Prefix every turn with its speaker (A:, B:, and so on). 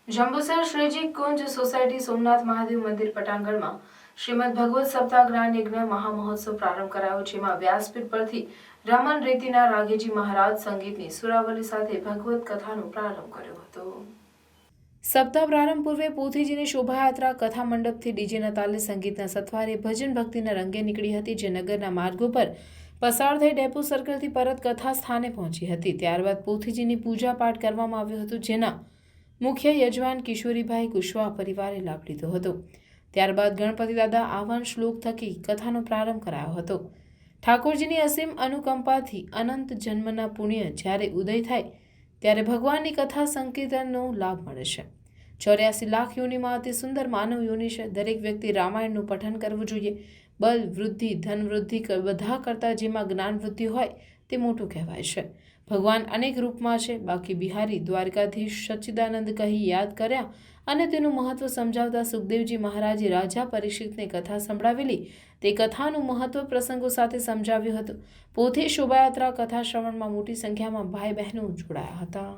A: જંબુસર શ્રીજી કુંજ society Somnath Mahadev મંદિર પટાંગણમાં શ્રીમદ ભગવત સપ્તાહ જ્ઞાન યજ્ઞ મહામહોત્સવ પ્રારંભ કરાયો, જેમાં વ્યાસપીઠ પરથી રમણ રીતિના રાગેજી મહારાજ સંગીતની સુરાવલી સાથે ભગવત કથાનો પ્રારંભ કર્યો હતો। સપ્તાહ પ્રારંભ પૂર્વે પોથીજીની શોભાયાત્રા કથા મંડપથી ડીજેના તાલે સંગીતના સથવારે ભજન ભક્તિના રંગે નીકળી હતી, જે નગરના માર્ગો પર પસાર થઈ ડેપો સર્કલથી પરત કથા સ્થાને પહોંચી હતી। ત્યારબાદ પોથીજીની પૂજા પાઠ કરવામાં આવ્યો હતો, જેના મુખ્ય યજમાન કિશોરીભાઈ કુશવાહ પરિવારે લાભ લીધો હતો। ત્યારબાદ ગણપતિ દાદા આહ્વાન શ્લોક થકી કથાનો પ્રારંભ કરાયો હતો। ઠાકોરજીની અસીમ અનુકંપાથી અનંત જન્મના પુણ્ય જ્યારે ઉદય થાય ત્યારે ભગવાનની કથા સંકીર્તનનો લાભ મળે છે। 84 લાખ યોનિમાં અતિ સુંદર માનવ યોનિ છે। દરેક વ્યક્તિ રામાયણનું પઠન કરવું જોઈએ। બલ વૃદ્ધિ, ધન વૃદ્ધિ બધા કરતાં જેમાં જ્ઞાન વૃદ્ધિ હોય તે મોટું કહેવાય છે। ભગવાન અનેક રૂપમાં છે। બાકી બિહારી દ્વારકાધીશ સચ્ચિદાનંદ કહી યાદ કર્યા અને તેનું મહત્વ સમજાવતા સુખદેવજી મહારાજે રાજા પરીક્ષિતને કથા સંભળાવેલી તે કથાનું મહત્વ પ્રસંગો સાથે સમજાવ્યું હતું। પોથી શોભાયાત્રા કથા શ્રવણમાં મોટી સંખ્યામાં ભાઈ બહેનો જોડાયા હતા।